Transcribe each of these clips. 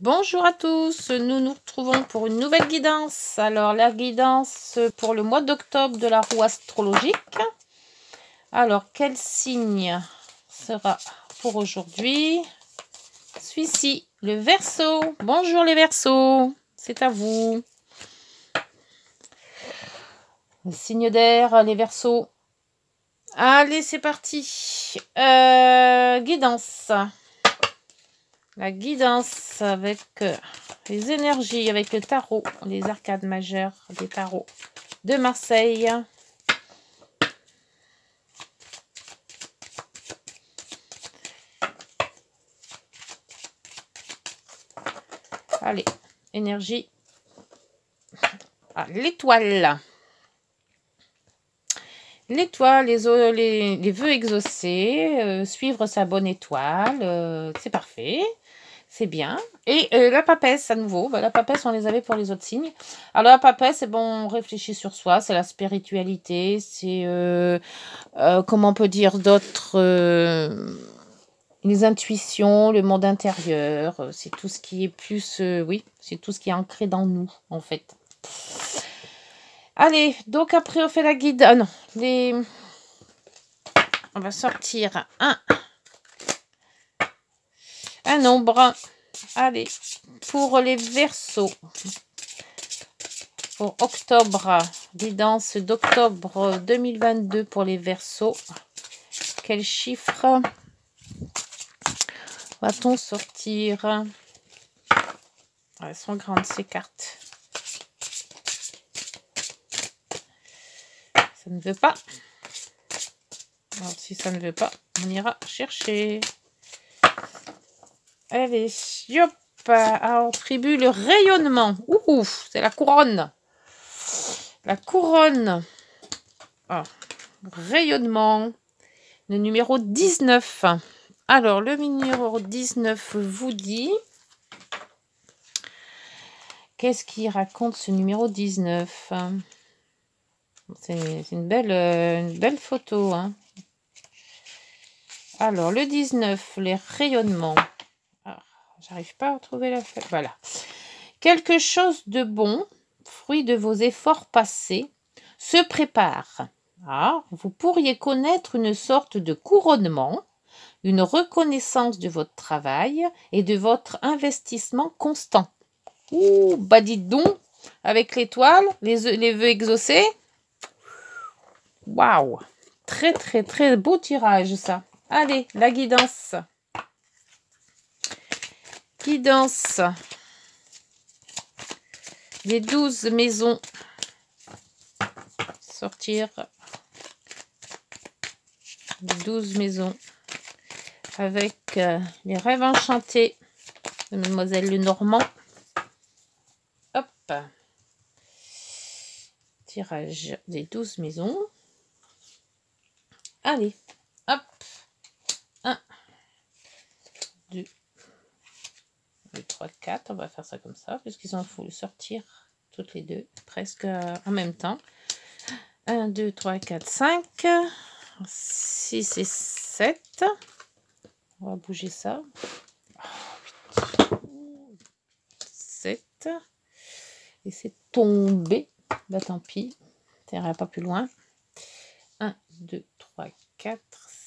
Bonjour à tous, nous nous retrouvons pour une nouvelle guidance. Alors la guidance pour le mois d'octobre de la roue astrologique. Alors quel signe sera pour aujourd'hui? Celui-ci, le Verseau. Bonjour les Verseaux, c'est à vous. Le signe d'air, les Verseaux. Allez, c'est parti. Guidance. La guidance avec les énergies, avec le tarot, les arcades majeures des tarots de Marseille. Allez, énergie. Ah, l'étoile. L'étoile, les vœux exaucés, suivre sa bonne étoile, c'est parfait. C'est bien. Et la papesse, à nouveau. La papesse, on les avait pour les autres signes. Alors, la papesse, c'est bon, on réfléchit sur soi. C'est la spiritualité. C'est, comment on peut dire d'autres... les intuitions, le monde intérieur. C'est tout ce qui est plus... oui, c'est tout ce qui est ancré dans nous, en fait. Allez, donc après, on fait la guide. Ah non, on va sortir un nombre. Allez, pour les Verseaux, pour octobre, guidance d'octobre 2022 pour les Verseaux. Quel chiffre va-t-on sortir? Elles sont grandes ces cartes. Ça ne veut pas. Alors, si ça ne veut pas, on ira chercher. Allez, hop. Alors, tribu, le rayonnement. Ouh, c'est la couronne. La couronne. Oh, rayonnement. Le numéro 19. Alors, le numéro 19 vous dit... Qu'est-ce qu'il raconte ce numéro 19? C'est une belle photo. Hein. Alors, le 19, les rayonnements. J'arrive pas à trouver la feuille. Voilà. Quelque chose de bon, fruit de vos efforts passés, se prépare. Vous pourriez connaître une sorte de couronnement, une reconnaissance de votre travail et de votre investissement constant. Ouh, bah dites donc, avec l'étoile, les vœux exaucés. Waouh, très très très beau tirage ça. Allez, la guidance. Guidance. Les 12 maisons. Sortir. Les 12 maisons. Avec les rêves enchantés de Mademoiselle Lenormand. Hop. Tirage des 12 maisons. Allez. Hop. 1, 2, 3, 4. On va faire ça comme ça, puisqu'ils ont faut le sortir toutes les deux, presque en même temps. 1, 2, 3, 4, 5, 6 et 7. On va bouger ça. 7. Et c'est tombé. Bah tant pis. Ça ira pas plus loin. 1, 2, 3, 4,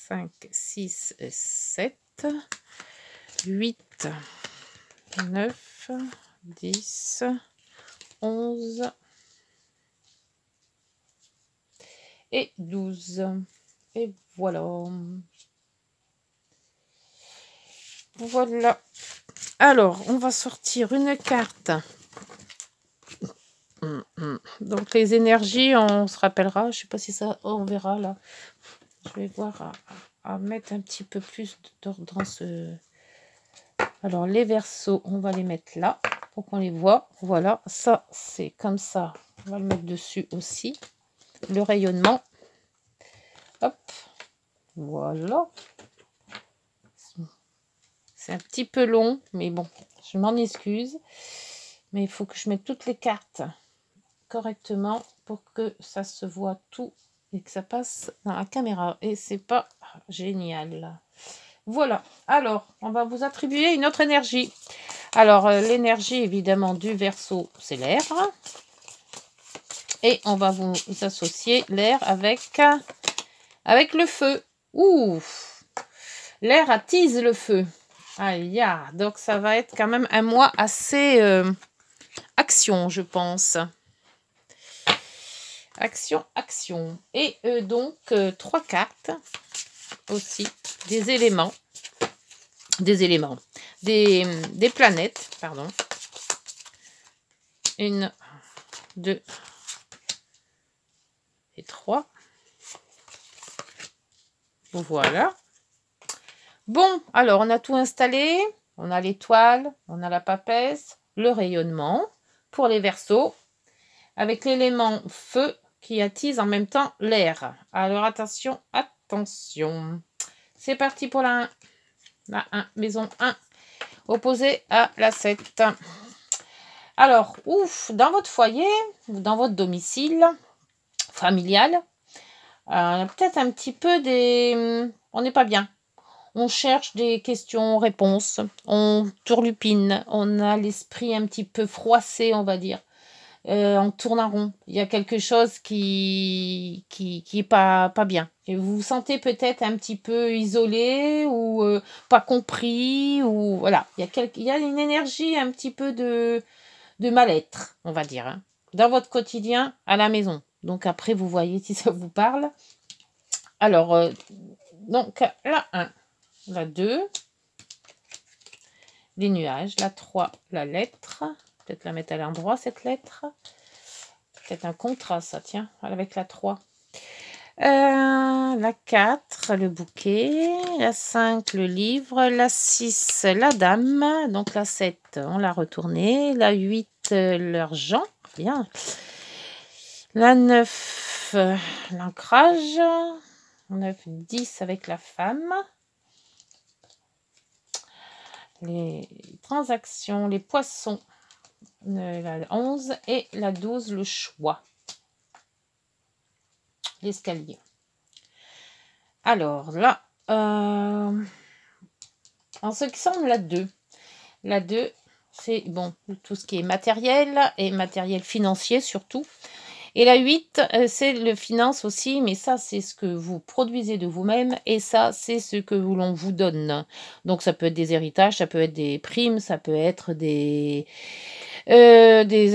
5, 6, 7, 8, 9, 10, 11 et 12. Et voilà. Voilà. Alors, on va sortir une carte. Donc, les énergies, on se rappellera. Je sais pas si ça... on verra là. Je vais voir à mettre un petit peu plus d'ordre dans ce... Alors, les Verseaux, on va les mettre là pour qu'on les voit. Voilà, ça, c'est comme ça. On va le mettre dessus aussi. Le rayonnement. Hop. Voilà. C'est un petit peu long, mais bon, je m'en excuse. Mais il faut que je mette toutes les cartes correctement pour que ça se voit tout et que ça passe dans la caméra. Et c'est pas génial. Voilà. Alors, on va vous attribuer une autre énergie. Alors, l'énergie, évidemment, du Verseau, c'est l'air. Et on va vous associer l'air avec le feu. Ouh! L'air attise le feu. Aïe, donc ça va être quand même un mois assez action, je pense. Action, action. Et donc, 3 cartes aussi, des éléments, des planètes, pardon. 1, 2 et 3. Voilà. Bon, alors on a tout installé. On a l'étoile, on a la papesse, le rayonnement pour les Verseaux, avec l'élément feu qui attise en même temps l'air. Alors attention, attention. C'est parti pour la 1. La 1, maison 1, opposée à la 7. Alors, ouf, dans votre foyer, dans votre domicile familial, peut-être un petit peu on n'est pas bien. On cherche des questions-réponses, on tourlupine, on a l'esprit un petit peu froissé, on va dire. On tourne en rond. Il y a quelque chose qui est pas bien. Et vous vous sentez peut-être un petit peu isolé ou pas compris. Ou voilà. Il y a une énergie un petit peu de mal-être, on va dire, hein, dans votre quotidien à la maison. Donc après, vous voyez si ça vous parle. Alors, donc la 1, la 2, les nuages, la 3, la lettre. Peut-être la mettre à l'endroit, cette lettre. Peut-être un contraste, ça, tiens, avec la 3. La 4, le bouquet. La 5, le livre. La 6, la dame. Donc la 7, on l'a retournée. La 8, l'argent. Bien. La 9, l'ancrage. 9, 10 avec la femme. Les transactions, les poissons. La 11 et la 12, le choix. L'escalier. Alors là, en ce qui concerne la 2, la 2, c'est bon, tout ce qui est matériel et matériel financier surtout. Et la 8, c'est le finance aussi, mais ça, c'est ce que vous produisez de vous-même et ça, c'est ce que l'on vous donne. Donc, ça peut être des héritages, ça peut être des primes, ça peut être des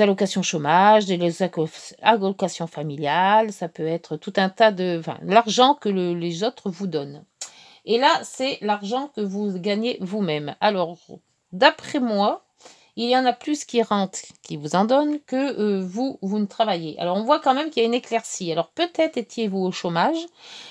allocations chômage, des allocations familiales, ça peut être tout un tas de... Enfin, l'argent que les autres vous donnent. Et là, c'est l'argent que vous gagnez vous-même. Alors, d'après moi, il y en a plus qui rentrent, qui vous en donnent, que vous ne travaillez. Alors, on voit quand même qu'il y a une éclaircie. Alors, peut-être étiez-vous au chômage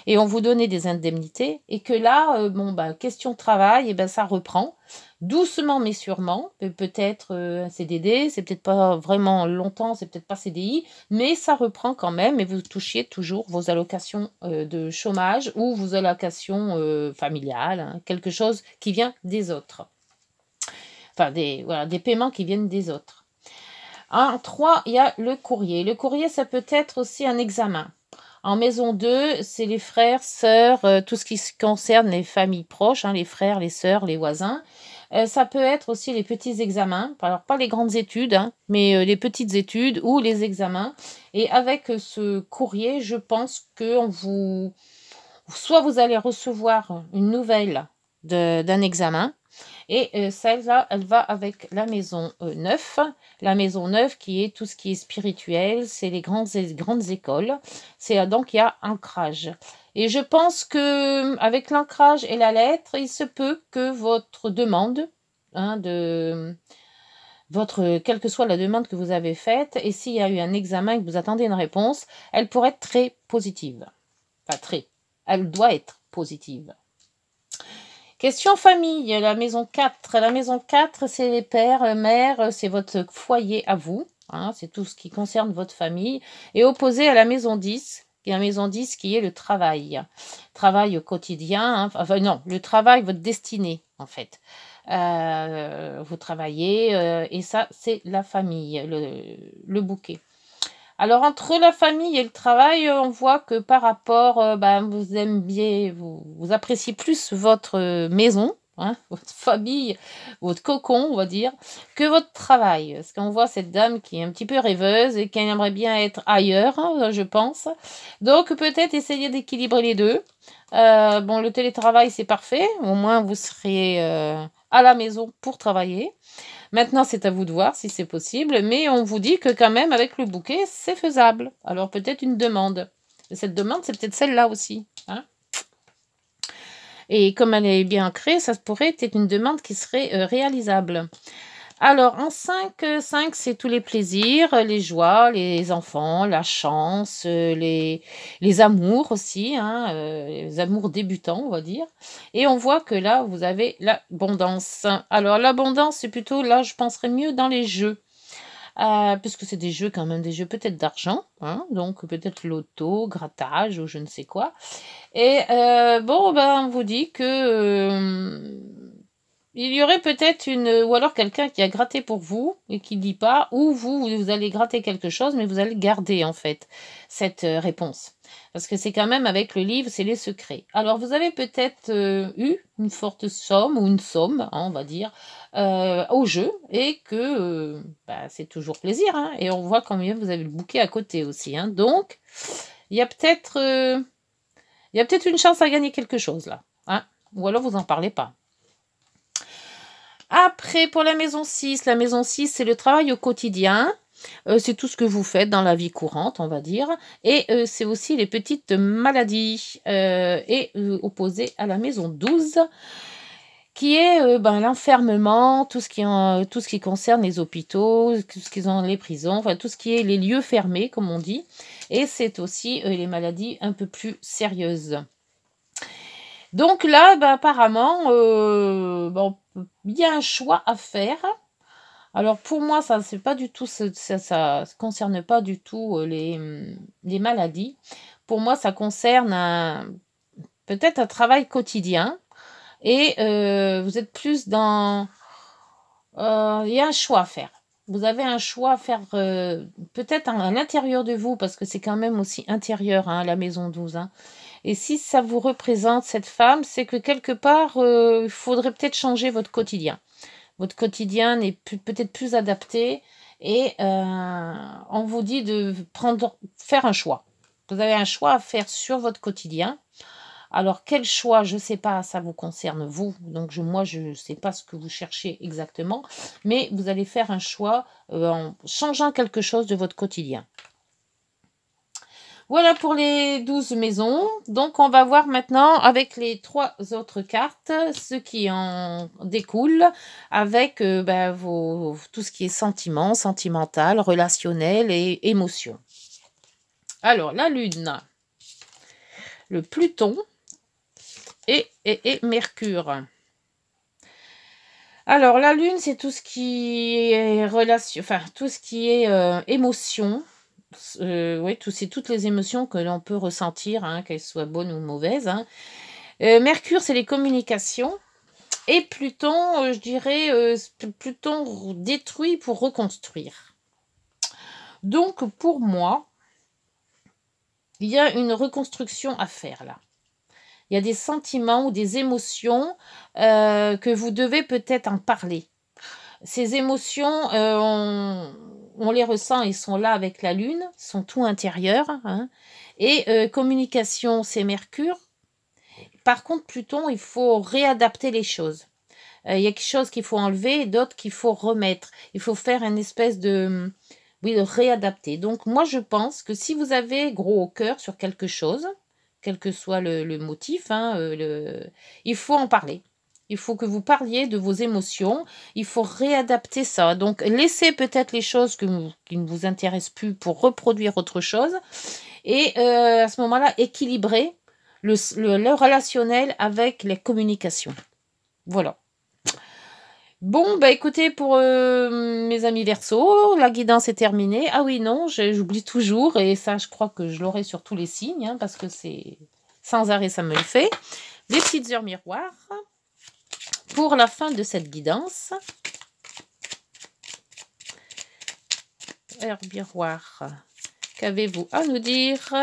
et on vous donnait des indemnités et que là, question travail, et ben, ça reprend. Doucement mais sûrement, peut-être un CDD, c'est peut-être pas vraiment longtemps, c'est peut-être pas CDI, mais ça reprend quand même et vous touchiez toujours vos allocations de chômage ou vos allocations familiales, hein, quelque chose qui vient des autres. Enfin, des paiements qui viennent des autres. En 3, il y a le courrier. Le courrier, ça peut être aussi un examen. En maison 2, c'est les frères, sœurs, tout ce qui concerne les familles proches, hein, les frères, les sœurs, les voisins. Ça peut être aussi les petits examens, alors pas les grandes études, hein, mais les petites études ou les examens. Et avec ce courrier, je pense que soit vous allez recevoir une nouvelle d'un examen, et celle-là, elle va avec la maison 9. La maison 9 qui est tout ce qui est spirituel, c'est les grandes écoles. Donc il y a ancrage. Et je pense que avec l'ancrage et la lettre, il se peut que votre demande, hein, quelle que soit la demande que vous avez faite, et s'il y a eu un examen et que vous attendez une réponse, elle pourrait être très positive. Enfin, elle doit être positive. Question famille, la maison 4. La maison 4, c'est les pères, mères, c'est votre foyer à vous. Hein, c'est tout ce qui concerne votre famille. Et opposé à la maison 10, qui est la maison 10 qui est le travail. Travail au quotidien. Hein, enfin non, le travail, votre destinée en fait. Vous travaillez et ça, c'est la famille, le bouquet. Alors, entre la famille et le travail, on voit que par rapport, vous aimez, vous appréciez plus votre maison, hein, votre famille, votre cocon, on va dire, que votre travail. Parce qu'on voit cette dame qui est un petit peu rêveuse et qui aimerait bien être ailleurs, hein, je pense. Donc, peut-être essayer d'équilibrer les deux. Bon, le télétravail, c'est parfait. Au moins, vous serez à la maison pour travailler. Maintenant, c'est à vous de voir si c'est possible, mais on vous dit que quand même, avec le bouquet, c'est faisable. Alors peut-être une demande. Cette demande, c'est peut-être celle-là aussi. Hein, et comme elle est bien créée, ça pourrait être une demande qui serait réalisable. Alors, en 5, c'est tous les plaisirs, les joies, les enfants, la chance, les amours aussi, hein, les amours débutants, on va dire. Et on voit que là, vous avez l'abondance. Alors, l'abondance, c'est plutôt, là, je penserais mieux dans les jeux. Puisque c'est des jeux quand même, des jeux peut-être d'argent, hein, donc peut-être loto, grattage ou je ne sais quoi. Et bon, on vous dit que il y aurait peut-être ou alors quelqu'un qui a gratté pour vous et qui ne dit pas, ou vous allez gratter quelque chose, mais vous allez garder en fait cette réponse. Parce que c'est quand même avec le livre, c'est les secrets. Alors vous avez peut-être eu une forte somme ou une somme, hein, on va dire, au jeu et que c'est toujours plaisir. Hein, et on voit combien vous avez le bouquet à côté aussi. Hein, donc il y a peut-être une chance à gagner quelque chose là. Hein, ou alors vous n'en parlez pas. Après, pour la maison 6, c'est le travail au quotidien. C'est tout ce que vous faites dans la vie courante, on va dire. Et c'est aussi les petites maladies. Et opposé à la maison 12, qui est l'enfermement, tout ce qui concerne les hôpitaux, tout ce qui ont les prisons, enfin tout ce qui est les lieux fermés, comme on dit. Et c'est aussi les maladies un peu plus sérieuses. Donc là, apparemment, il y a un choix à faire. Alors pour moi, ça c'est pas du tout, ça concerne pas du tout les maladies. Pour moi, ça concerne peut-être un travail quotidien. Et vous êtes plus dans... Il y a un choix à faire. Vous avez un choix à faire peut-être à l'intérieur de vous, parce que c'est quand même aussi intérieur, hein, la maison 12. Hein. Et si ça vous représente, cette femme, c'est que quelque part, il faudrait peut-être changer votre quotidien. Votre quotidien n'est peut-être plus adapté et on vous dit de faire un choix. Vous avez un choix à faire sur votre quotidien. Alors, quel choix, je ne sais pas, ça vous concerne vous. Donc, moi, je ne sais pas ce que vous cherchez exactement. Mais vous allez faire un choix en changeant quelque chose de votre quotidien. Voilà pour les 12 maisons. Donc, on va voir maintenant avec les 3 autres cartes ce qui en découle avec tout ce qui est sentiment, sentimental, relationnel et émotion. Alors, la Lune, le Pluton et Mercure. Alors, la Lune, c'est tout ce qui est relation, enfin, tout ce qui est émotion. Oui, c'est toutes les émotions que l'on peut ressentir, hein, qu'elles soient bonnes ou mauvaises. Hein. Mercure, c'est les communications. Et Pluton, je dirais, Pluton détruit pour reconstruire. Donc, pour moi, il y a une reconstruction à faire là. Il y a des sentiments ou des émotions que vous devez peut-être en parler. Ces émotions, on les ressent, ils sont là avec la Lune, ils sont tout intérieurs. Hein. Et communication, c'est Mercure. Par contre, Pluton, il faut réadapter les choses. Il y a quelque chose qu'il faut enlever et d'autres qu'il faut remettre. Il faut faire une espèce de réadapter. Donc, moi, je pense que si vous avez gros au cœur sur quelque chose, quel que soit le motif, hein, il faut en parler. Il faut que vous parliez de vos émotions. Il faut réadapter ça. Donc, laissez peut-être les choses qui ne vous intéressent plus pour reproduire autre chose. Et à ce moment-là, équilibrer le relationnel avec les communications. Voilà. Bon, écoutez, pour mes amis Verseau, la guidance est terminée. Ah oui, non, j'oublie toujours. Et ça, je crois que je l'aurai sur tous les signes, hein, parce que c'est sans arrêt, ça me le fait. Les petites heures miroirs. Pour la fin de cette guidance. Heure miroir Qu'avez-vous à nous dire,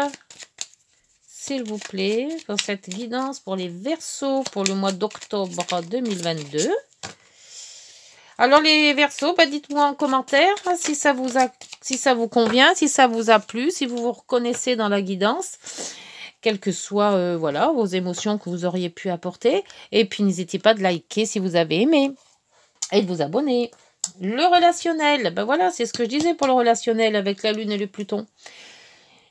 s'il vous plaît, dans cette guidance pour les Verseaux pour le mois d'octobre 2022? Alors les Verseaux, bah, dites-moi en commentaire si ça vous convient, si ça vous a plu, si vous vous reconnaissez dans la guidance, quelles que soient voilà, vos émotions que vous auriez pu apporter. Et puis n'hésitez pas de liker si vous avez aimé et de vous abonner. Le relationnel, ben voilà, c'est ce que je disais pour le relationnel avec la Lune et le Pluton.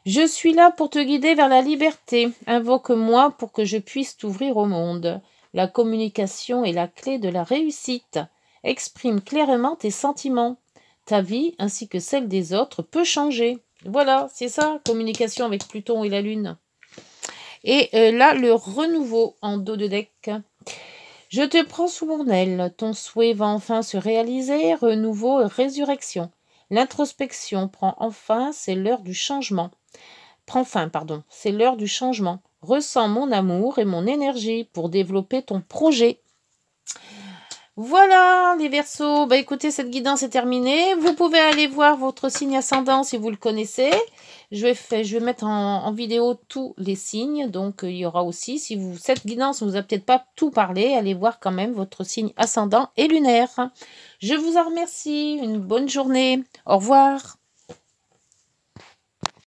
Je suis là pour te guider vers la liberté. Invoque-moi pour que je puisse t'ouvrir au monde. La communication est la clé de la réussite. Exprime clairement tes sentiments. Ta vie, ainsi que celle des autres, peut changer. Voilà, c'est ça, communication avec Pluton et la Lune. Et là, le renouveau en dos de deck. Je te prends sous mon aile. Ton souhait va enfin se réaliser. Renouveau et résurrection. L'introspection prend enfin, c'est l'heure du changement. Prends fin, pardon. C'est l'heure du changement. Ressens mon amour et mon énergie pour développer ton projet. Voilà les Verseaux, bah écoutez, cette guidance est terminée. Vous pouvez aller voir votre signe ascendant si vous le connaissez. Je vais mettre en vidéo tous les signes, donc il y aura aussi, si cette guidance ne vous a peut-être pas tout parlé, allez voir quand même votre signe ascendant et lunaire. Je vous en remercie, une bonne journée, au revoir.